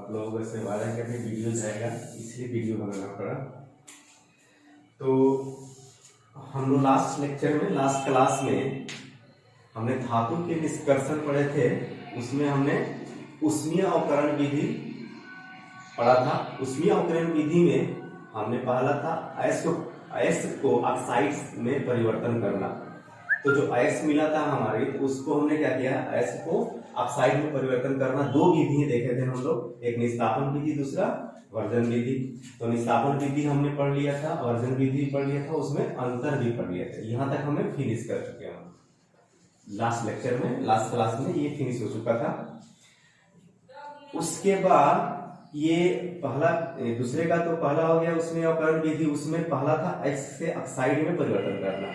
आप लोगों से वादा है कि अभी वीडियो जाएगा, इसलिए वीडियो बनाना पड़ा। तो हम लोग लास्ट लेक्चर में, लास्ट क्लास में हमने धातु के निष्कर्षण पढ़े थे। उसमें हमने ऊष्मीय अवकरण विधि पढ़ा था। ऊष्मीय अवकरण विधि में हमने पढ़ा था अयस्क को ऑक्साइड में परिवर्तन करना। तो जो अयस्क मिला था हमारे, तो उसको हमने क्या किया, अयस्क को ऑक्साइड में परिवर्तन करना। दो विधि देखे थे हम लोग, एक निस्तापन विधि, दूसरा वर्जन विधि। तो निस्तापन विधि हमने पढ़ लिया था, वर्जन विधि पढ़ लिया था, उसमें अंतर भी पढ़ लिया था। यहाँ तक हमें फिनिश कर चुके हैं। लास्ट लेक्चर में, लास्ट क्लास में ये फिनिश हो चुका था। उसके बाद ये पहला, दूसरे का तो पहला हो गया उसमें अवकरण विधि। उसमें पहला था अयस्क से ऑक्साइड में परिवर्तन करना।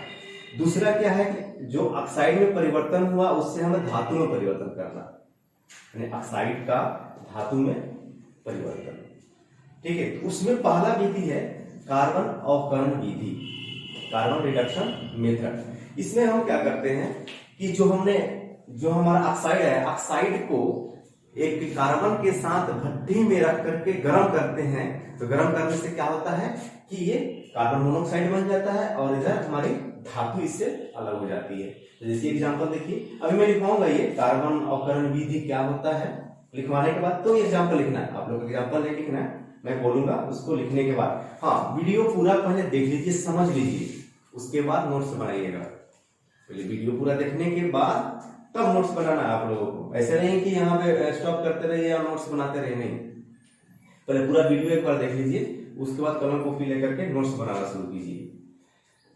दूसरा क्या है कि जो ऑक्साइड में परिवर्तन हुआ उससे हमें धातु में परिवर्तन करना, यानी ऑक्साइड का धातु में परिवर्तन। ठीक है, उसमें पहला विधि है कार्बन अवकरण विधि, कार्बन रिडक्शन मेथड। इसमें हम क्या करते हैं कि जो हमारा ऑक्साइड है, ऑक्साइड को एक कार्बन के साथ भट्टी में रख करके गर्म करते हैं। तो गर्म करने से क्या होता है कि ये कार्बन मोनोऑक्साइड बन जाता है और इधर हमारी धातु इससे अलग हो जाती है। तो जैसे एग्जांपल देखिए, अभी मैं लिखवाऊंगा ये कार्बन अवकरण विधि क्या होता है। लिखवाने के बाद तो एग्जांपल लिखना है, आप लोग एग्जांपल नहीं लिखना है, मैं बोलूंगा उसको लिखने के बाद। हाँ, वीडियो पूरा पहले देख लीजिए, समझ लीजिए, उसके बाद नोट्स बनाइएगा। पहले वीडियो पूरा देखने के बाद तब नोट्स बनाना है आप लोगों को। ऐसे नहीं कि यहाँ पे स्टॉप करते रहिए और नोट्स बनाते रहिए, नहीं। पहले पूरा वीडियो एक बार देख लीजिए, उसके बाद कलम कॉपी लेकर के नोट्स बनाना शुरू कीजिए।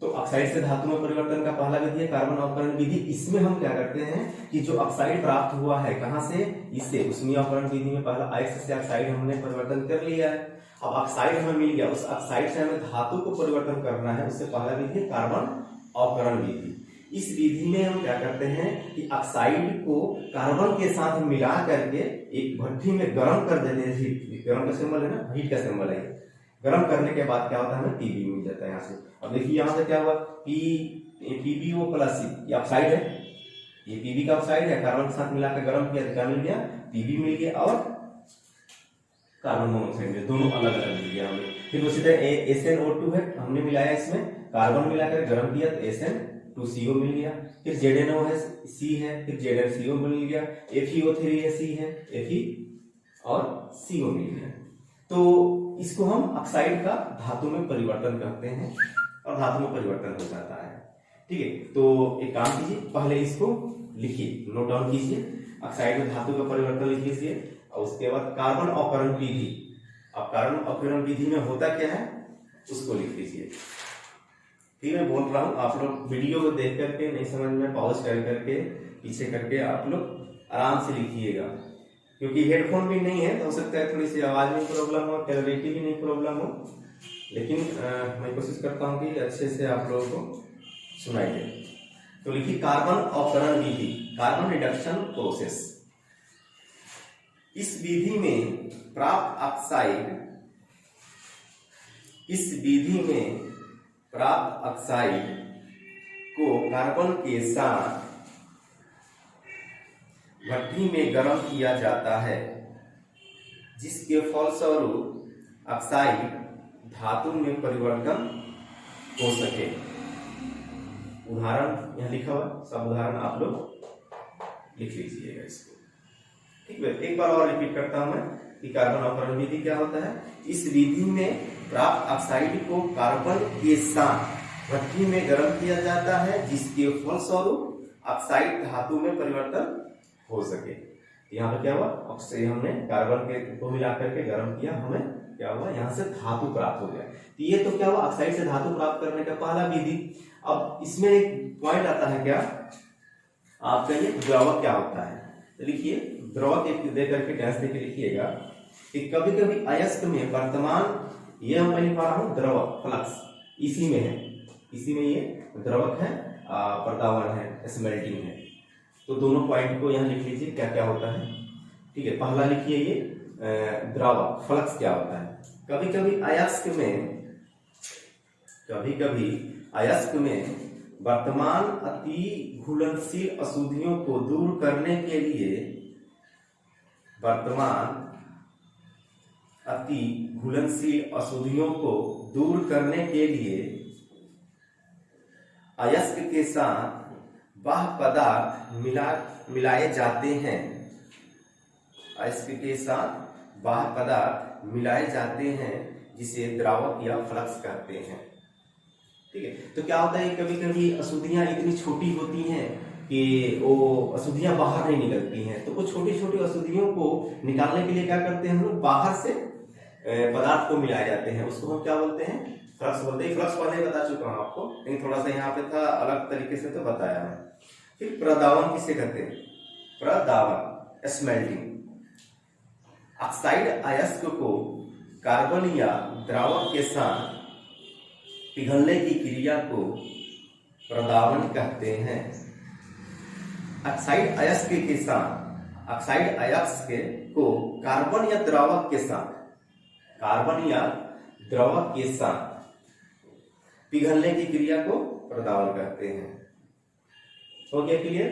तो ऑक्साइड से धातु में परिवर्तन का पहला विधि है कार्बन अवकरण विधि। इसमें हम क्या करते हैं कि जो ऑक्साइड प्राप्त हुआ है, कहां से, इससे ऊष्मीय अवकरण विधि में पहला अयस्क से ऑक्साइड हमने परिवर्तन कर लिया है। अब ऑक्साइड हमें मिल गया, उस ऑक्साइड से हमें धातु को परिवर्तन करना है, उससे पहला विधि है कार्बन अवकरण विधि। इस विधि में हम क्या करते हैं कि ऑक्साइड को कार्बन के साथ मिला करके एक भट्टी में गर्म कर देते हैं। गर्म का सिंबल है ना, हीट का सिंबल है। गर्म करने के बाद क्या होता है, हमें पीबी मिल जाता है यहाँ से। अब देखिए यहाँ से क्या हुआ, पीबीओ प्लस सी, ये ऑक्साइड है, ये पीबी का ऑक्साइड है, कार्बन के साथ मिलाकर गर्म किया तो क्या मिल गया, पीबी मिल गया और कार्बन मोनोऑक्साइड मिल, दोनों अलग अलग मिल गया हमें। फिर उसी तरह SnO2 है, हमने मिलाया, इसमें कार्बन मिलाकर गर्म किया तो SN2CO मिल गया। फिर ZnO है, C है, फिर ZnCO मिल गया। FeO3 है, C है, Fe और CO मिल गया। तो इसको हम ऑक्साइड का धातु में परिवर्तन करते हैं और धातु में परिवर्तन हो जाता है। ठीक है, तो एक काम कीजिए, पहले इसको लिखिए, नोट डाउन कीजिए, ऑक्साइड में धातु का परिवर्तन लिख लीजिए और उसके बाद कार्बन अवकरण विधि। अब कार्बन अवकरण विधि में होता क्या है उसको लिख लीजिए। ठीक है, बोल रहा हूं, आप लोग वीडियो को देख करके नहीं समझ में पॉज कर करके पीछे करके आप लोग आराम से लिखिएगा, क्योंकि हेडफोन भी नहीं है तो हो सकता है थोड़ी सी आवाज में प्रॉब्लम हो, क्लैरिटी भी नहीं प्रॉब्लम हो, लेकिन मैं कोशिश करता हूं कि अच्छे से आप लोगों को सुनाई दे। तो लिखिए कार्बन अवकरण विधि, कार्बन रिडक्शन प्रोसेस। इस विधि में प्राप्त ऑक्साइड, इस विधि में प्राप्त ऑक्साइड को कार्बन के साथ भट्टी में गर्म किया जाता है, जिसके फलस्वरूप ऑक्साइड धातु में परिवर्तन हो सके। उदाहरण यहाँ लिखा हुआ, सब उदाहरण आप लोग लिख लीजिएगा इसको। ठीक है, एक बार और रिपीट करता हूं मैं कि कार्बन अवकरण विधि क्या होता है। इस विधि में प्राप्त ऑक्साइड को कार्बन के साथ भट्टी में गर्म किया जाता है, जिसके फलस्वरूप ऑक्साइड धातु में परिवर्तन हो सके। यहाँ पे क्या हुआ, ऑक्सीजन हमने कार्बन के को मिलाकर के गर्म किया, हमें क्या हुआ, यहाँ से धातु प्राप्त हो गया। तो ये तो क्या हुआ, ऑक्साइड से धातु प्राप्त करने का पहला विधि। अब इसमें एक पॉइंट आता है, क्या आप कहिए द्रवक क्या होता है। तो लिखिए, द्रवक एक दे करके डैश देके लिखिएगा कि कभी कभी अयस्क में वर्तमान, ये हम लिख पा रहा हूँ द्रवक, फ्लक्स इसी में है, इसी में ये द्रवक है, पर्दावन है, स्मेल्टिंग है। तो दोनों पॉइंट को यहाँ लिख लीजिए क्या क्या होता है। ठीक है, पहला लिखिए ये द्रवक, फ्लक्स क्या होता है। कभी कभी अयस्क में वर्तमान अति घुलनशील अशुद्धियों को दूर करने के लिए वर्तमान अति घुलनशील अशुद्धियों को दूर करने के लिए अयस्क के साथ बाह्य पदार्थ मिलाए जाते हैं। अयस्क के साथ बाह्य पदार्थ मिलाए जाते हैं जिसे द्रावक या फ्लक्स कहते हैं। ठीक है, तो क्या होता है, कभी कभी अशुद्धियां इतनी छोटी होती हैं कि वो अशुद्धियां बाहर नहीं निकलती हैं, तो वो छोटी छोटी अशुद्धियों को निकालने के लिए क्या करते हैं हम लोग, बाहर से पदार्थ को मिलाए जाते हैं। उसको हम क्या बोलते हैं, फ्लक्स बोलते हैं। फ्लक्स पहले बता चुका हूं आपको, लेकिन थोड़ा सा यहाँ पे था अलग तरीके से तो बताया है। फिर प्रदावन किसे कहते हैं, प्रदावन स्मेल्टिंग। ऑक्साइड अयस्क को कार्बन या द्रावक के साथ पिघलने की क्रिया को प्रदावन कहते हैं। ऑक्साइड अयस्क के साथ, ऑक्साइड अयस्क को कार्बन या द्रावक के साथ, कार्बन या द्रावक के साथ पिघलने की क्रिया को प्रदावन कहते हैं। हो गया क्लियर?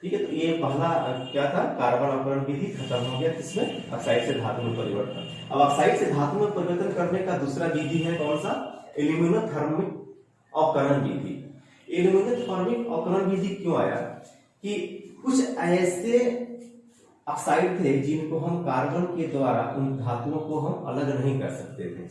ठीक है, तो ये पहला क्या था, कार्बन अपहरण विधि खत्म हो गया, किसमें, ऑक्साइड से धातु में परिवर्तन। अब ऑक्साइड से धातु में परिवर्तन करने का दूसरा विधि है कौन सा, एल्यूमिनोथर्मिक अवकरण विधि। एल्यूमिनोथर्मिक अवकरण विधि क्यों आया कि कुछ ऐसे ऑक्साइड थे जिनको हम कार्बन के द्वारा उन धातुओं को हम अलग नहीं कर सकते थे,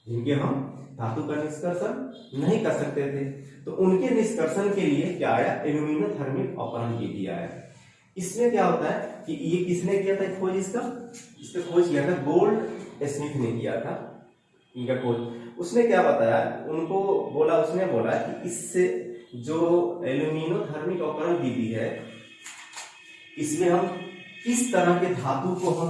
जिनके हम धातु का निष्कर्षण नहीं कर सकते थे, तो उनके निष्कर्षण के लिए क्या आया, एल्यूमिनोथर्मिक अवकरण विधि आया। इसमें क्या होता है कि ये किसने किया था खोज, इसका खोज किया था गोल्ड स्मिथ ने किया था इनका खोज। उसने क्या बताया, उसने बोला कि इससे जो एल्यूमिनोथर्मिक अवकरण विधि है, इसमें हम किस तरह के धातु को हम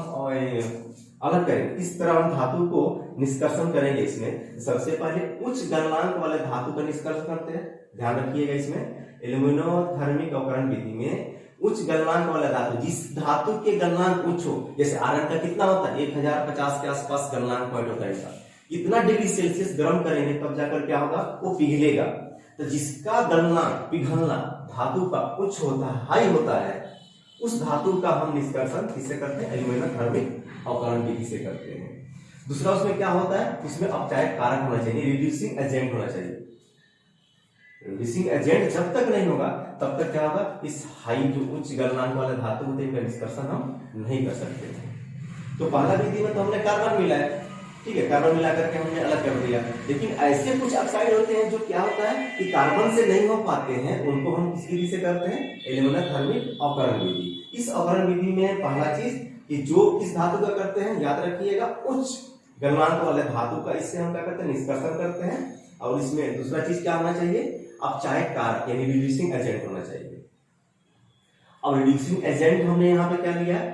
अलग करेंगे, किस तरह हम धातु को निष्कर्षण करेंगे। इसमें सबसे पहले उच्च गलनांक वाले धातु का निष्कर्षण करते हैं। ध्यान रखिएगा, इसमें एल्यूमिनोथर्मिक अवकरण विधि में उच्च गलनांक वाला धातु, जिस धातु के गलनांक उच्च हो, जैसे आयरन का कितना होता है, 1050 के आसपास गलनांक पॉइंट होता है। इतना डिग्री सेल्सियस गर्म करेंगे तब जाकर क्या होगा, वो पिघलेगा। तो जिसका गलनांक, पिघलना धातु का उच्च होता है, हाई होता है, उस धातु का हम निष्कर्षण किससे करते हैं, एल्यूमिनोथर्मिक अवकरण विधि से करते हैं। दूसरा उसमें क्या होता है, उसमें अपचायक कारक होना चाहिए, रिड्यूसिंग एजेंट होना चाहिए। रिड्यूसिंग एजेंट जब तक नहीं होगा तब तक क्या होगा, इस हाई जो उच्च गलनांक वाले धातु होते हैं निष्कर्षण हम नहीं कर सकते। तो पहला विधि में तो हमने कार्बन मिलाया, ठीक है, कार्बन मिला करके हमने अलग कर दिया। लेकिन ऐसे कुछ ऑक्साइड होते हैं जो क्या होता है कि कार्बन से नहीं हो पाते हैं, उनको हम किस विधि से करते हैं, एल्यूमिनोथर्मिक अवकरण विधि। इस अवकरण विधि में पहला चीज कि जो किस धातु का करते हैं, याद रखिएगा, उच्च गलनांक वाले धातु का, इससे हम क्या करते हैं, निष्कर्षण करते हैं। और इसमें दूसरा चीज क्या होना चाहिए, अपचायक कारक यानी रिड्यूसिंग एजेंट होना चाहिए। अब रिड्यूसिंग एजेंट हमने यहाँ पे क्या लिया है,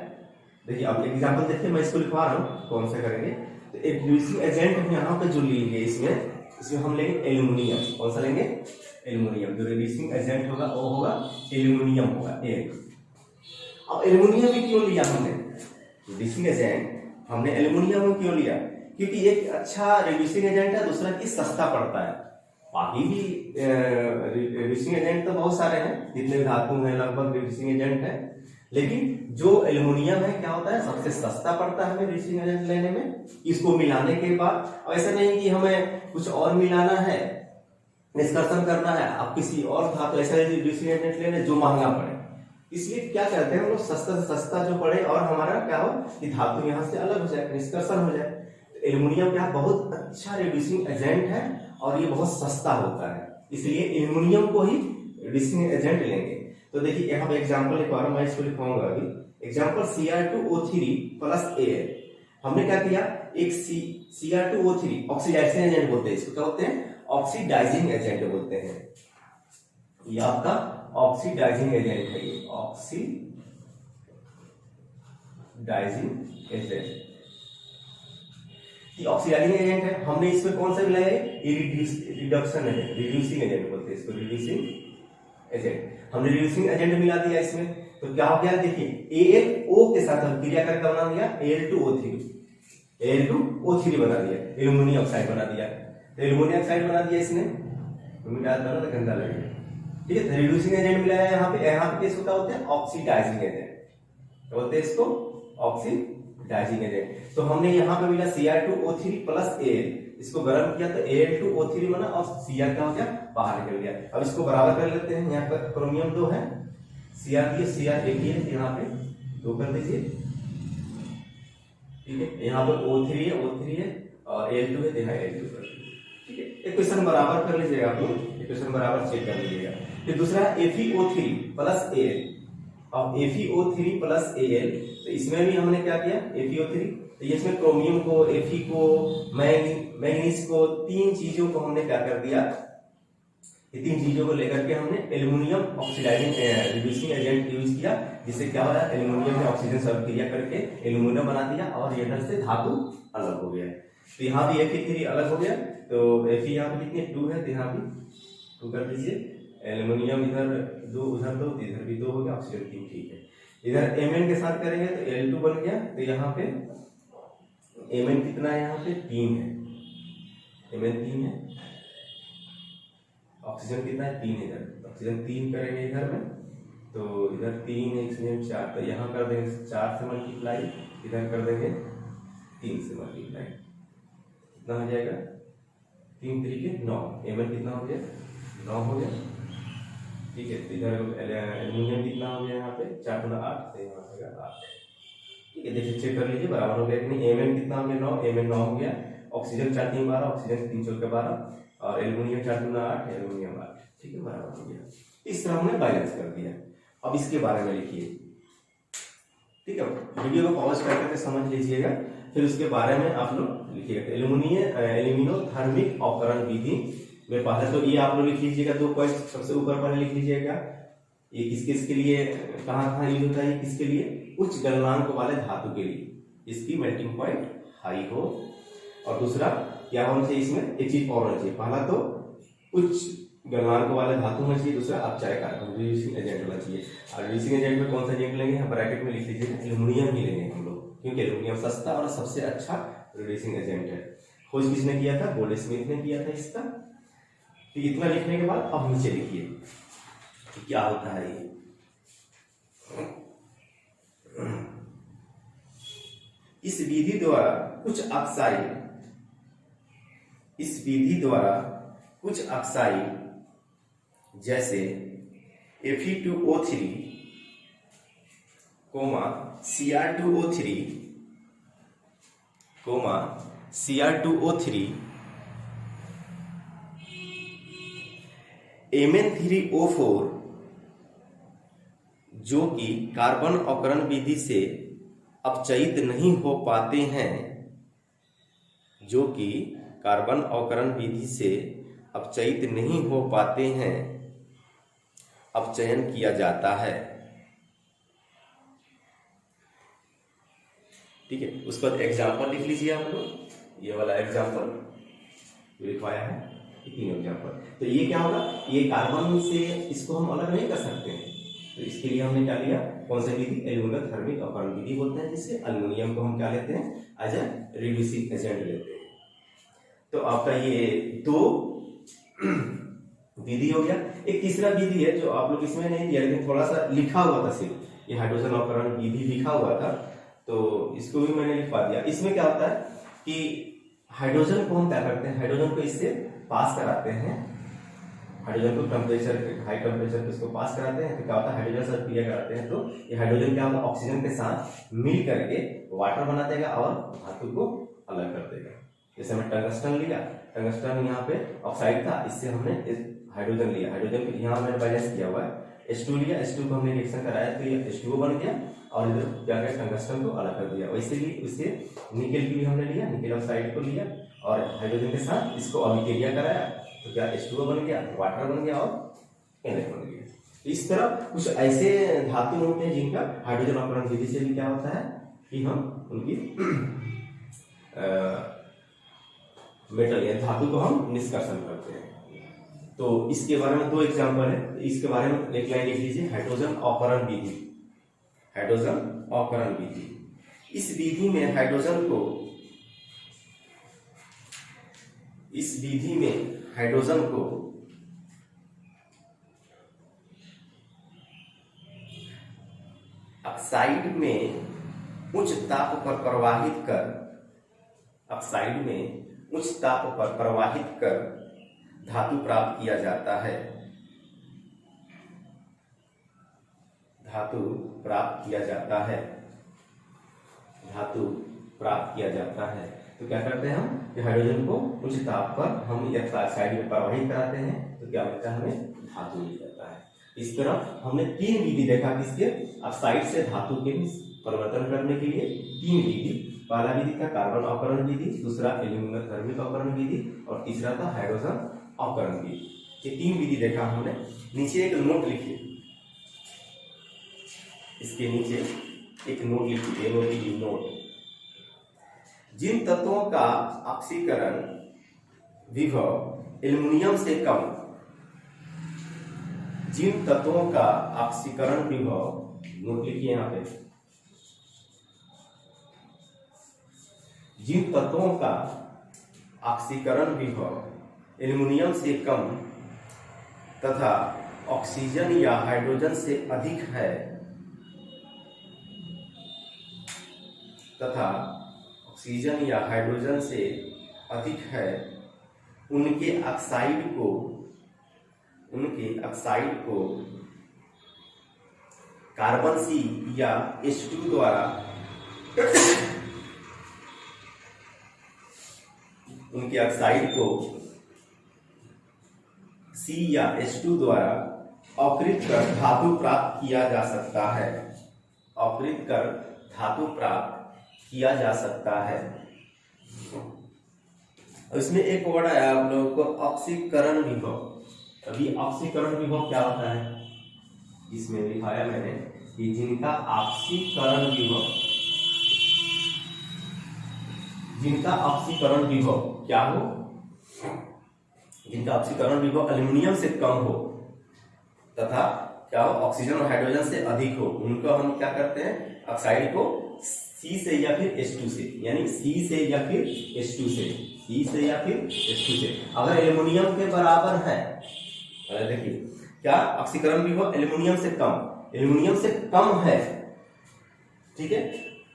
देखिए अब एग्जांपल देखिए, मैं इसको लिखवा रहा हूँ कौन सा करेंगे। तो एक रिड्यूसिंग एजेंट हम यहाँ पे जो लेंगे, इसमें हम लेंगे एल्यूमिनियम। कौन सा लेंगे, एल्यूमिनियम। जो रिड्यूसिंग एजेंट होगा वो होगा एल्यूमिनियम होगा एक। अब एल्यूमिनियम भी क्यों लिया हमने, रिड्यूसिंग एजेंट हमने एल्यूमिनियम क्यों लिया, क्योंकि एक अच्छा रिड्यूसिंग एजेंट है, दूसरा की सस्ता पड़ता है। बाकी भी रिड्यूसिंग एजेंट तो बहुत सारे हैं, जितने भी धातु हैं लगभग रिड्यूसिंग एजेंट है, लेकिन जो एल्यूमिनियम है क्या होता है, सबसे सस्ता पड़ता है हमें रिड्यूसिंग एजेंट लेने में। इसको मिलाने के बाद ऐसा नहीं कि हमें कुछ और मिलाना है, निष्कर्षण करना है, आप किसी और धातु ऐसा रिड्यूसिंग एजेंट ले लें जो महंगा पड़े। इसलिए क्या करते हैं हम लोग, सस्ता से सस्ता जो पड़े और हमारा क्या हो कि धातु यहाँ से अलग हो जाए, निष्कर्षण हो जाए। तो एल्यूमिनियम क्या बहुत अच्छा रिड्यूसिंग एजेंट है और ये बहुत सस्ता होता है, इसलिए एल्यूमिनियम को ही रिड्यूसिंग एजेंट लेंगे। तो देखिए यहाँ पे एग्जांपल लिखवा रहा हूं, मैं इसको लिखवाऊंगा अभी। Example Cr2O3 plus Al। हमने क्या किया, एक Cr2O3 ऑक्सीडाइजिंग एजेंट बोलते हैं, इसको क्या बोलते हैं, ऑक्सीडाइजिंग एजेंट बोलते हैं। ये आपका ऑक्सीडाइजिंग एजेंट है, ये ऑक्सीडाइजिंग एजेंट, ये ऑक्सीडाइजिंग एजेंट है। हमने इसमें कौन सा मिलाया है, रिडक्शन एजेंट, रिड्यूसिंग एजेंट बोलते हैं इसको, रिड्यूसिंग एजेंट। हमने रिड्यूसिंग एजेंट मिला दिया इसमें, तो क्या हो गया, देखिए AlO के साथ हम क्रिया करके बना दिया Al2O3 बना दिया, एल्यूमिनियम ऑक्साइड बना दिया। तो एल्यूमिनियम ऑक्साइड बना दिया इसने, बना तो गंदा लगेगा, ठीक है। रिड्यूसिंग एजेंट मिलाया यहाँ पे, यहाँ पे किस होता है, ऑक्सीडाइजिंग एजेंट, तो बोलते हैं इसको ऑक्सीडाइजिंग डाइजिंग एजेंट। तो हमने यहाँ पे मिला Cr2O3 प्लस Al, इसको गर्म किया तो Al2O3 बना और Cr क्या हो गया, बाहर निकल गया। अब इसको बराबर कर लेते हैं, यहाँ पर क्रोमियम 2 है, Cr दिए, Cr एक ही है, यहाँ पे 2 कर दीजिए, ठीक है। यहाँ पर O3 है, O3 है और Al2 है, यहाँ Al2 कर दीजिए, ठीक है। इक्वेशन बराबर कर लीजिएगा, आप लोग इक्वेशन बराबर चेक कर लीजिएगा। फिर दूसरा FeO3 प्लस Al, अब FeO3 प्लस Al, तो इसमें भी हमने क्या किया, FeO3, तो इसमें क्रोमियम को, Fe को, मैग्नीज को, तीन चीजों को हमने क्या कर दिया, ये तीन चीजों को लेकर के हमने aluminium oxidising reducing agent use किया, जिससे क्या हुआ, एल्युमिनियम में ऑक्सीजन सल्फक्रिया करके एल्युमिनियम बना दिया और ये से धातु अलग हो गया। तो यहाँ भी Fe3 अलग हो गया, तो Fe यहाँ पे कितनी 2 है, तो यहाँ भी 2 कर दीजिए, एल्युमिनियम इधर 2 उधर 2, इधर भी 2 हो गया, ऑक्सीजन 3, ठीक है। इधर Mn के साथ करेंगे तो Al2 बन गया, तो यहाँ पे Mn कितना है, यहाँ पे 3 है, Mn 3 है, ऑक्सीजन कितना है 3 इधर, ऑक्सीजन 3 करेंगे इधर में, तो इधर 3 है, इसमें 4, तो यहाँ कर देंगे 4 से मल्टीप्लाई, इधर कर देंगे 3 से मल्टीप्लाई, कितना हो जाएगा, 3 3 के 9, Mn कितना हो गया, 9 हो गया, ठीक है। तो इधर एल्युमिनियम कितना हो गया, यहाँ पे 4 गुना 8, तो यहाँ हो गया 8, ठीक है। देखिए चेक कर लीजिए बराबर हो गया कि नहीं, Mn कितना हो गया 9, Mn 9 हो गया, ऑक्सीजन 4 3 12, ऑक्सीजन 3 4 12 और एल्युमिनियम 4 गुना 8, एल्युमिनियम 8, ठीक है, बराबर हो गया। इस तरह हमने बैलेंस कर दिया। अब इसके बारे में लिखिए, ठीक है, वीडियो को पॉज करके समझ लीजिएगा, फिर उसके बारे में आप लोग लिखिएगा। एल्यूमिनोथर्मिक अवकरण विधि में पहले तो ये आप लोग लिख लीजिएगा, 2 पॉइंट सबसे ऊपर पहले लिख लीजिएगा, ये किस किस के लिए, कहाँ यूज होता है, किसके लिए, उच्च गलनांक वाले धातु के लिए, इसकी मेल्टिंग पॉइंट हाई हो। और दूसरा क्या होना चाहिए, इसमें एक चीज और होना चाहिए, पहला तो उच्च गलनांक वाले धातु होना चाहिए, दूसरा अपचायक कारक रिड्यूसिंग एजेंट होना चाहिए। और रिड्यूसिंग एजेंट में कौन सा एजेंट लेंगे, यहाँ ब्रैकेट में लिख लीजिए एल्यूमिनियम ही लेंगे हम लोग, क्योंकि एल्यूमिनियम सस्ता और सबसे अच्छा रिड्यूसिंग एजेंट है। खोज किसने किया था, गोल्डस्मिथ ने किया था इसका। तो इतना लिखने के बाद अब नीचे लिखिए कि क्या होता है ये। इस विधि द्वारा कुछ ऑक्साइड, इस विधि द्वारा कुछ ऑक्साइड जैसे Fe2O3, Cr2O3, Cr2O3, Mn3O4 जो कि कार्बन अवकरण विधि से अपचयित नहीं हो पाते हैं, जो कि कार्बन अवकरण विधि से अपचयित नहीं हो पाते हैं, अपचयन किया जाता है, ठीक है। उस पर एग्जाम्पल लिख लीजिए आप लोग, ये वाला एग्जाम्पल लिखवाया है, 3 एग्जाम्पल। तो ये क्या होगा, ये कार्बन से इसको हम अलग नहीं कर सकते हैं, तो इसके लिए हमने क्या लिया, कौन सी विधि, एल्यूमिनोथर्मिक अवकरण विधि बोलते हैं, जिससे एल्यूमिनियम को हम क्या लेते हैं, एज ए रिड्यूसिंग एजेंट लेते हैं। तो आपका ये 2 विधि हो गया। एक तीसरा विधि है जो आप लोग इसमें नहीं दिया, लेकिन थोड़ा सा लिखा हुआ था, सिर्फ ये हाइड्रोजन अवकरण विधि लिखा हुआ था, तो इसको भी मैंने लिखवा दिया। इसमें क्या होता है कि हाइड्रोजन को हम क्या करते हैं, हाइड्रोजन को इससे पास कराते हैं, हाइड्रोजन को टेम्परेचर, हाई टेम्परेचर पे इसको पास कराते हैं, तो क्या होता है, हाइड्रोजन से क्रिया कराते हैं, तो ये हाइड्रोजन क्या होगा, ऑक्सीजन के साथ मिल करके वाटर बना देगा और धातु को अलग कर देगा। जैसे हमने टंगस्टन लिया, टंगस्टन यहाँ पे ऑक्साइड था, इससे हमने हाइड्रोजन लिया, हाइड्रोजन को यहाँ मैंने बैलेंस किया हुआ है, H2 लिया, H2 को हमने रिएक्शन कराया तो ये H2O बन गया, और इधर क्या किया, टंगस्टन को अलग कर दिया। वैसे भी उससे निकेल की भी हमने लिया, निकेल ऑक्साइड को लिया और हाइड्रोजन के साथ इसको अभिक्रिया कराया, तो क्या H2O बन गया, वाटर बन गया और Na बन गया। इस तरह कुछ ऐसे धातु होते हैं जिनका हाइड्रोजन अवकरण विधि से भी क्या होता है कि हम उनकी मेटल या धातु को हम निष्कर्षण करते हैं। तो इसके बारे में 2 एग्जाम्पल है, इसके बारे में एक लाइन लिख लीजिए, हाइड्रोजन अवकरण विधि, हाइड्रोजन अवकरण विधि। इस विधि में हाइड्रोजन को, इस विधि में हाइड्रोजन को ऑक्साइड में उच्च ताप पर प्रवाहित कर, ऑक्साइड में उच्च ताप पर प्रवाहित कर धातु प्राप्त किया जाता है, धातु प्राप्त किया जाता है, धातु प्राप्त किया जाता है। तो क्या करते हैं हम कि हाइड्रोजन को उच्च ताप पर हम ऑक्साइड में प्रवाहित कराते हैं तो क्या होता है, हमें धातु मिल जाता है। इस तरह हमने 3 विधि देखा किसके, ऑक्साइड से धातु के परिवर्तन करने के लिए 3 विधि। पहला विधि था कार्बन अवकरण विधि, दूसरा एल्यूमिनियम थर्मिक अवकरण विधि और तीसरा था हाइड्रोजन अवकरण विधि। ये 3 विधि देखा हमने। नीचे एक नोट लिखिए, इसके नीचे एक नोट लिखिए, नोट। जिन तत्वों का ऑक्सीकरण विभव एल्युमिनियम से कम, जिन तत्वों का ऑक्सीकरण विभव, नोट लिखिए यहां पे, जिन तत्वों का ऑक्सीकरण विभव एल्युमिनियम से कम तथा ऑक्सीजन या हाइड्रोजन से अधिक है, तथा ऑक्सीजन या हाइड्रोजन से अधिक है, उनके ऑक्साइड को कार्बन C या H2 द्वारा उनके ऑक्साइड को C या H2 द्वारा अवकृत कर धातु प्राप्त किया जा सकता है, अवकृत कर धातु प्राप्त किया जा सकता है। इसमें एक वर्ड आया आप लोगों को ऑक्सीकरण विभव। अभी ऑक्सीकरण विभव क्या होता है, इसमें लिखाया मैंने कि जिनका ऑक्सीकरण विभव, जिनका ऑक्सीकरण विभव क्या हो, जिनका ऑक्सीकरण विभव एल्युमिनियम से कम हो तथा क्या हो, ऑक्सीजन और हाइड्रोजन से अधिक हो, उनको हम क्या करते हैं, ऑक्साइड को C से या फिर H2 से, यानी C से या फिर H2 से, C से या फिर H2 से। अगर एल्युमिनियम के बराबर है, अगर देखिए क्या ऑक्सीकरण विभव एल्युमिनियम से कम है, ठीक है,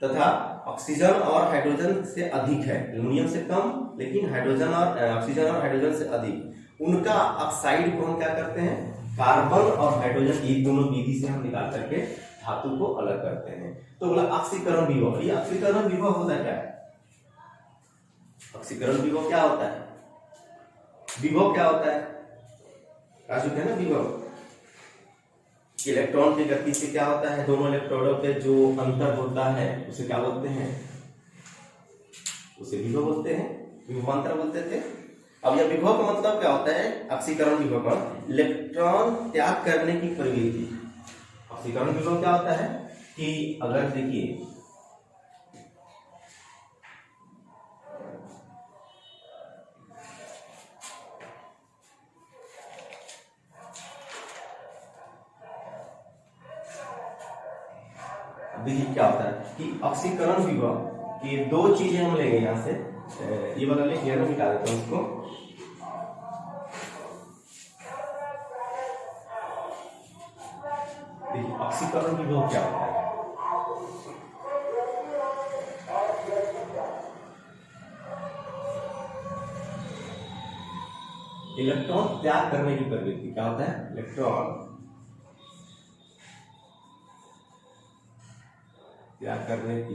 तथा ऑक्सीजन और हाइड्रोजन से अधिक है, एल्युमिनियम से कम लेकिन ऑक्सीजन और हाइड्रोजन से अधिक, उनका ऑक्साइड को हम क्या करते हैं, कार्बन और हाइड्रोजन, ये दोनों विधि से हम निकाल करके धातु को अलग करते हैं। तो बोला ऑक्सीकरण विभव। ये ऑक्सीकरण विभव होता है क्या, ऑक्सीकरण विभव क्या होता है, विभव क्या होता है, है ना विभव, इलेक्ट्रॉन की गति से क्या होता है, दोनों इलेक्ट्रोडों पे जो अंतर होता है उसे क्या बोलते हैं, उसे विभव बोलते हैं, विभवांतर बोलते थे। अब यह विभव का मतलब क्या होता है, ऑक्सीकरण विभव का इलेक्ट्रॉन त्याग करने की प्रवृत्ति। ऑक्सीकरण विभव क्या होता है कि अगर देखिए क्या होता है कि ऑक्सीकरण विभव की 2 चीजें हम लेंगे यहां से, ये वाला लेके मिटा देता हूं उसको। देखिए ऑक्सीकरण विभव क्या होता है, इलेक्ट्रॉन त्याग करने की प्रवृत्ति। क्या होता है, इलेक्ट्रॉन त्याग करने की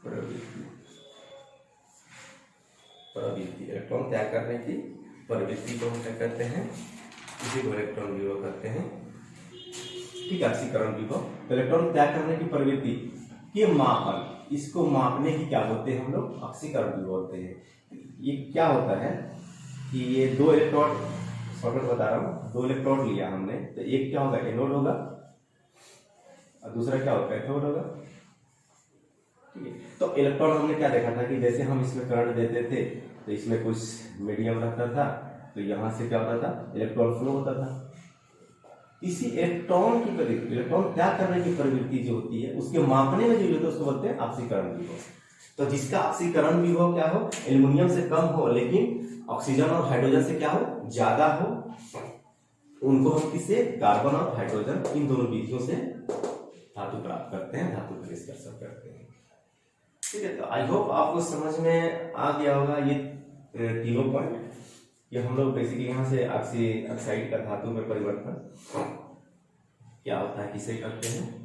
प्रवृत्ति, इलेक्ट्रॉन त्याग करने की प्रवृत्ति को हम क्या करते हैं, इसी को इलेक्ट्रॉन विभव करते हैं। ठीक है, ऑक्सीकरण विभव, इलेक्ट्रॉन त्याग करने की प्रवृत्ति के मापन, इसको मापने की क्या बोलते हैं हम लोग, ऑक्सीकरण विभव बोलते हैं। ये क्या होता है कि ये 2 इलेक्ट्रोड, शॉर्टकट बता रहा हूँ, 2 इलेक्ट्रोड लिया हमने, तो एक क्या होगा, एनोड होगा और दूसरा क्या होगा, कैथोड होगा। ठीक है, तो इलेक्ट्रॉन हमने क्या देखा था कि जैसे हम इसमें करंट देते थे तो इसमें कुछ मीडियम रहता था, तो यहां से क्या होता था, इलेक्ट्रॉन फ्लो होता था। इसी इलेक्ट्रॉन की प्रवृत्ति, इलेक्ट्रॉन त्याग करने की प्रवृत्ति जो होती है, उसके मापने में जो होता है उसको बोलते हैं ऑक्सीकरण विभव। तो जिसका ऑक्सीकरण विभव क्या हो, एल्युमिनियम से कम हो लेकिन ऑक्सीजन और हाइड्रोजन से क्या हो, ज्यादा हो, उनको हम किससे, कार्बन और हाइड्रोजन, इन दोनों विधियों से धातु प्राप्त करते हैं, धातु का निष्कर्षण करते हैं। ठीक है, तो आई होप आपको समझ में आ गया होगा ये तीनों पॉइंट। ये हम लोग बेसिकली यहाँ से ऑक्साइड का धातु में परिवर्तन क्या होता है, किसे करते हैं।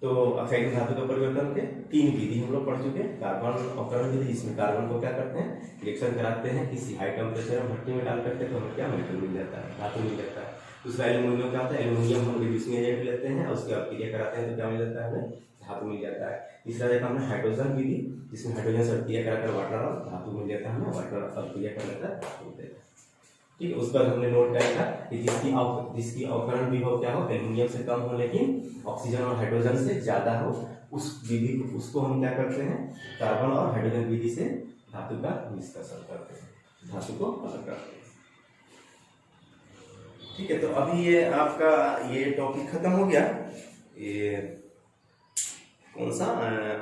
तो ऑक्साइड धातु का परिवर्तन के 3 विधि हम लोग पढ़ चुके हैं। कार्बन अवकरण विधि, जिसमें कार्बन को क्या करते हैं, रिएक्शन कराते हैं किसी हाई टेम्परेचर में भट्टी में डाल करके, तो हमें क्या मेटल मिल जाता है, धातु मिल जाता है। दूसरा एल्यूमिनियम क्या होता है, एल्यूमिनियम हम रिड्यूसिंग एजेंट लेते हैं और उसके बाद क्रिया कराते हैं तो क्या मिल जाता है, हमें धातु मिल जाता है। तीसरा देखा हमने हाइड्रोजन विधि, जिसमें हाइड्रोजन से क्रिया कराकर वाटर और धातु मिल जाता है, हमें वाटर और क्रिया कर लेता है धातु मिल जाता है। ठीक है, उस पर हमने नोट किया था कि जिसकी अवकरण विभव क्या हो, एल्यूमिनियम से कम हो लेकिन ऑक्सीजन और हाइड्रोजन से ज्यादा हो, उस विधि को, उसको हम क्या करते हैं, कार्बन और हाइड्रोजन विधि से धातु का निष्कर्षण करते हैं, धातु को अलग करते हैं। ठीक है, तो अभी ये आपका ये टॉपिक खत्म हो गया। ये कौन सा,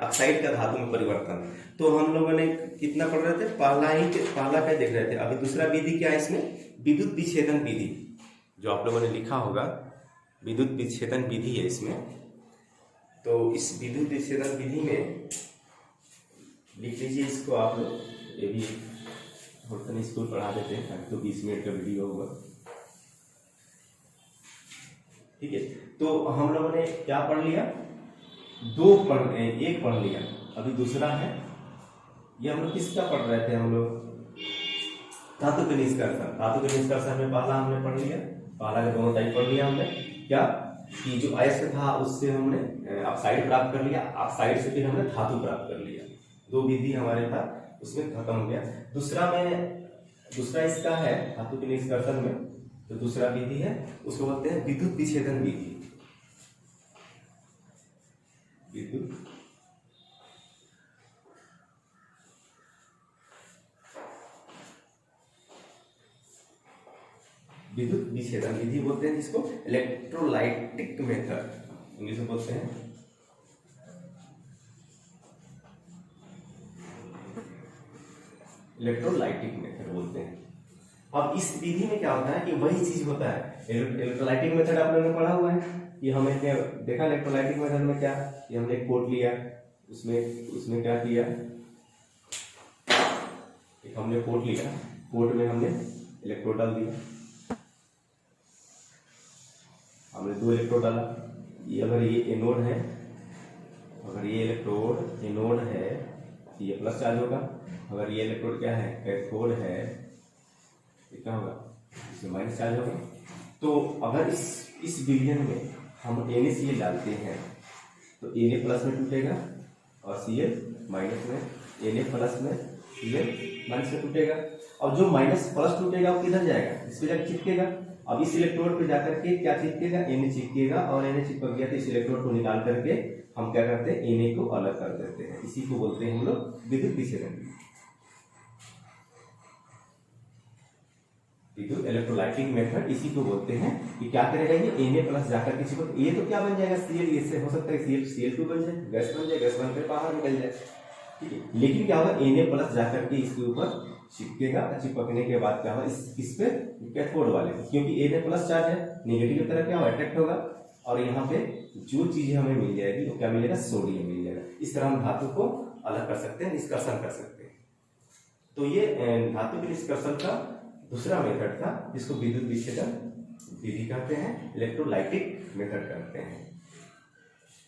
ऑक्साइड का धातु में परिवर्तन। तो हम लोगों ने कितना पढ़ रहे थे, पहला क्या देख रहे थे। अभी दूसरा विधि क्या है इसमें, विद्युत विच्छेदन विधि, जो आप लोगों ने लिखा होगा, विद्युत विच्छेदन विधि है इसमें। तो इस विद्युत विच्छेदन विधि में लिख लीजिए इसको आप लोग, ये भी होटल स्कूल पढ़ा देते हैं, तो 20 मिनट का वीडियो होगा। ठीक है, तो हम लोगों ने क्या पढ़ लिया, एक पढ़ लिया, अभी दूसरा है। ये हम लोग किसका पढ़ रहे थे, हम लोग धातु के निष्कर्षण। धातु के निष्कर्षण में पहला हमने पढ़ लिया, पहला के दोनों टाइप पढ़ लिया हमने, क्या कि जो अयस्क था उससे हमने ऑक्साइड प्राप्त कर लिया, ऑक्साइड से फिर हमने धातु प्राप्त कर लिया। 2 विधि हमारे पास उसमें खत्म हो गया। दूसरा इसका है धातु के निष्कर्षण में, तो दूसरा विधि है उसको बोलते हैं विद्युत विच्छेदन विधि। विद्युत विच्छेदन विधि बोलते हैं, जिसको इलेक्ट्रोलाइटिक मेथड इंग्लिश में बोलते हैं। इलेक्ट्रोलाइटिक मेथड बोलते हैं। अब इस विधि में क्या होता है कि वही चीज होता है, इलेक्ट्रोलाइटिक मेथड आप लोगों ने पढ़ा हुआ है। ये हमने देखा इलेक्ट्रोलाइटिक मेथड में क्या, ये हमने एक पोर्ट लिया, उसमें क्या किया, एक हमने पोर्ट लिया, पोर्ट में हमने इलेक्ट्रोड डाल दिया, हमने 2 इलेक्ट्रोड डाला। ये अगर ये एनोड है, अगर ये इलेक्ट्रोड एनोड है तो ये प्लस चार्ज होगा, अगर ये इलेक्ट्रोड क्या है, कैथोड है, ये क्या होगा, इसमें माइनस चार्ज होगा। तो अगर इस विलयन में हम NaCl डालते हैं तो Na प्लस में टूटेगा और Cl माइनस में, Na प्लस में Cl माइनस में टूटेगा। और जो माइनस प्लस टूटेगा वो किधर जाएगा, इस पे जाकर चिपकेगा। अब इस इलेक्ट्रोड पे जाकर के क्या चिपकेगा, Na चिपकेगा, और Na चिपक गया तो इस इलेक्ट्रोड को निकाल करके हम क्या करते हैं, Na को अलग कर देते हैं। इसी को बोलते हैं हम लोग विद्युत विच्छेदन, विद्युत इलेक्ट्रोलाइटिक मेथड। इसी को बोलते हैं कि क्या करेगा, ये Na प्लस जाकर के चिपक, ये तो क्या बन जाएगा, Cl, इससे हो सकता है Cl2 बन जाए, गैस बन जाए, गैस बनकर बाहर निकल जाए। ठीक है, लेकिन क्या होगा, Na प्लस जाकर के इसके ऊपर चिपकेगा, चिपकने के बाद क्या होगा, इस पे कैथोड वाले, क्योंकि Na प्लस चार्ज है, नेगेटिव की तरफ क्या अट्रैक्ट होगा, और यहाँ पे जो चीजें हमें मिल जाएगी वो क्या मिलेगा, सोडियम मिल जाएगा। इस तरह हम धातु को अलग कर सकते हैं, निष्कर्षण कर सकते हैं। तो ये धातु के निष्कर्षण का दूसरा मेथड था, जिसको विद्युत विच्छेदन विधि कहते हैं, इलेक्ट्रोलाइटिक मेथड कहते हैं।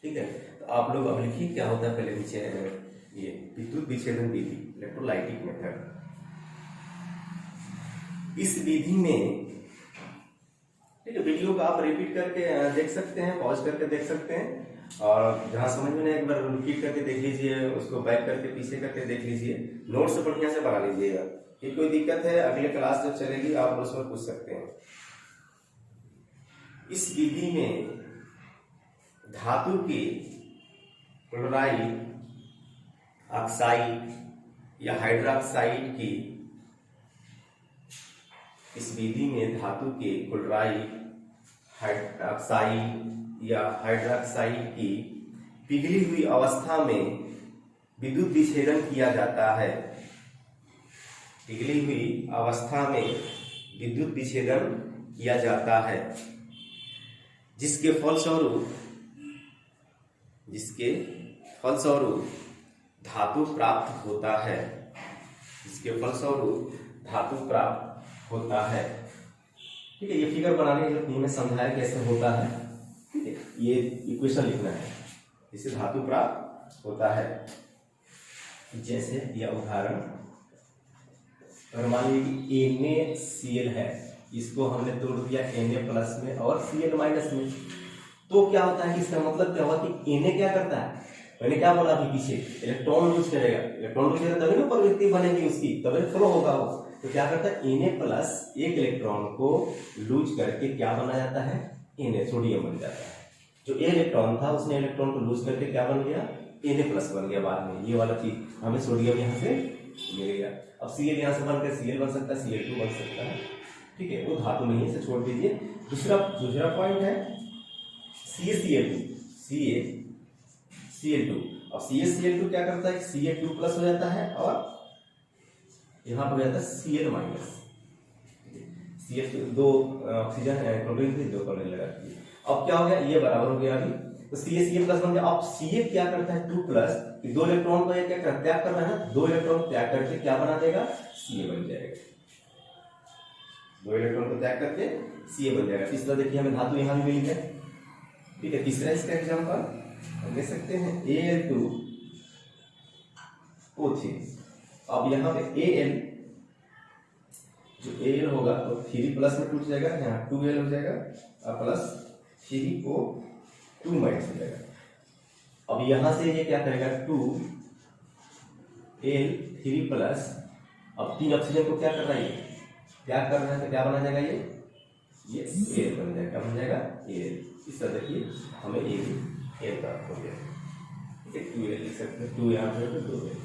ठीक है, तो आप लोग अब लिखिए क्या होता है, पहले नीचे ये विद्युत विच्छेदन विधि, इलेक्ट्रोलाइटिक मेथड। इस विधि में, ठीक है, वीडियो को आप रिपीट करके देख सकते हैं, पॉज करके देख सकते हैं, और जहां समझ में नहीं एक बार रिपीट करके देख लीजिए, उसको बैक करके पीछे करके देख लीजिए, नोट्स बढ़िया से बना लीजिएगा। फिर कोई दिक्कत है अगले क्लास जब चलेगी आप उसमें पूछ सकते हैं। इस विधि में धातु की क्लोराइड, ऑक्साइड या हाइड्रोक्साइड की, इस विधि में धातु के क्लोराइड, ऑक्साइड या हाइड्रोक्साइड की पिघली हुई अवस्था में विद्युत विच्छेदन किया जाता है। पिघली हुई अवस्था में विद्युत विच्छेदन किया जाता है, जिसके फलस्वरूप धातु प्राप्त होता है, ठीक है। ये फिगर बनाने के लिए समझाया कैसे होता है, ठीक है। ये इक्वेशन लिखना है, इससे धातु प्राप्त होता है। जैसे यह उदाहरण, अगर मान लीजिए NaCl है, इसको हमने तोड़ दिया Na+ में और Cl- में, तो क्या होता है कि इसका मतलब क्या हुआ कि Na क्या करता है, मैंने क्या बोला अभी पीछे, इलेक्ट्रॉन लूज करेगा, तभी ना प्रवृत्ति बनेगी उसकी, तभी फ्लो होगा वो। तो क्या करता है, Na+ एक इलेक्ट्रॉन को लूज करके क्या बना जाता है, Na, सोडियम बन जाता है। जो A इलेक्ट्रॉन था उसने इलेक्ट्रॉन को लूज करके क्या बन गया, Na+ बन गया बाद में। ये वाला चीज हमें सोडियम यहाँ से मिल गया। अब Cl यहाँ से बनकर Cl बन सकता है, Cl2 बन सकता है, ठीक है। वो धातु नहीं है, इसे छोड़ दीजिए। दूसरा पॉइंट है CaCl2। अब CaCl2 क्या करता है, Ca2+ हो जाता है और यहाँ पर हो जाता है Cl-। दो ऑक्सीजन क्लोरीन थी, 2 क्लोरीन लगा दी। अब क्या हो गया, ये बराबर हो गया अभी, तो CaCl+ बन गया। अब Ca क्या करता है 2+, 2 इलेक्ट्रॉन को ये क्या कर त्याग कर रहा है, 2 इलेक्ट्रॉन त्याग करके क्या बना देगा, Ca बन जाएगा। 2 इलेक्ट्रॉन को त्याग करके Ca बन जाएगा। तीसरा देखिए, हमें धातु यहाँ भी मिली है, ठीक है। तीसरा इसका एग्जाम्पल हम ले सकते हैं Al2O3। अब यहाँ पे Al, जो Al होगा तो 3+ में टूट जाएगा, यहाँ 2Al हो जाएगा और प्लस 3O2 माइनस हो जाएगा। अब यहाँ से ये क्या करेगा, 2Al3+, अब 3 ऑक्सीजन को क्या कर रहा है, क्या कर रहा है, तो क्या बना जाएगा, ये Al बन जाएगा, क्या बन जाएगा, Al। इस तरह देखिए हमें Al प्राप्त हो गया, ठीक है। 2Al लिख सकते हैं, 2 यहाँ पे 2Al।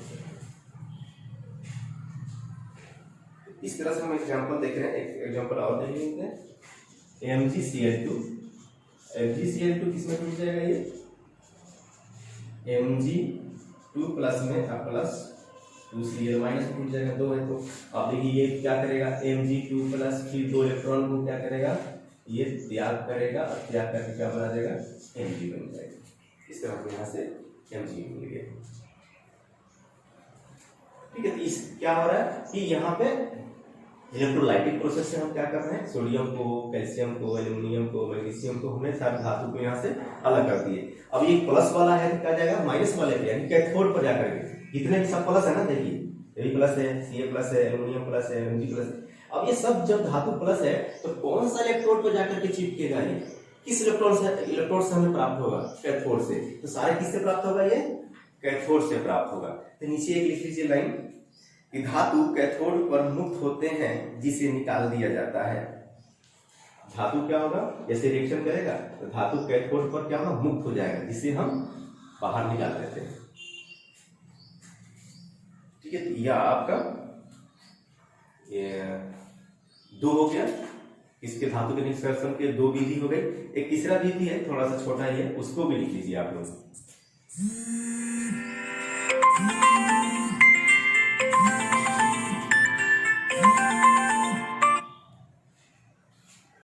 इस तरह से हम एग्जांपल देख रहे हैं। एक एग्जांपल और देख लेते हैं, MgCl2। MgCl2 किसमें टूट जाएगा, ये Mg2+ में प्लस 2Cl- टूट जाएगा, 2 है तो। अब देखिए ये क्या करेगा, Mg2+, फिर 2 इलेक्ट्रॉन को क्या करेगा, ये त्याग करेगा और त्याग करके क्या बना जाएगा, Mg बन जाएगा। इस तरह से यहाँ से Mg मिल गया, ठीक है। तो इस क्या हो रहा है कि यहाँ पे इलेक्ट्रोलाइटिक प्रोसेस से हम क्या कर रहे हैं, सोडियम को, कैल्शियम को, एल्यूमिनियम को, मैग्नीशियम को, हमने सारे धातु को यहाँ से अलग कर दिए। अब ये प्लस वाला है तो क्या जाएगा, माइनस वाले पे, यानी कैथोड पर जाकर के। जितने भी सब प्लस है ना, देखिए Fe+ है, Ca+ है, एल्यूमिनियम+ है, Mg+ है। अब ये सब जब धातु प्लस है तो कौन सा इलेक्ट्रोड पर जाकर के चिपकेगा, ये किस इलेक्ट्रोड से हमें प्राप्त होगा, कैथोड से। तो सारे किससे प्राप्त होगा, ये कैथोड से प्राप्त होगा। तो नीचे एक लिख लीजिए लाइन कि धातु कैथोड पर मुक्त होते हैं, जिसे निकाल दिया जाता है। धातु क्या होगा, जैसे रिएक्शन करेगा तो धातु कैथोड पर क्या होगा, मुक्त हो जाएगा, जिसे हम बाहर निकाल देते हैं, ठीक है। तो यह आपका ये 2 हो गया, इसके धातु के निष्कर्षण के 2 विधि हो गई। एक तीसरा विधि है, थोड़ा सा छोटा ही है, उसको भी लिख लीजिए आप लोग।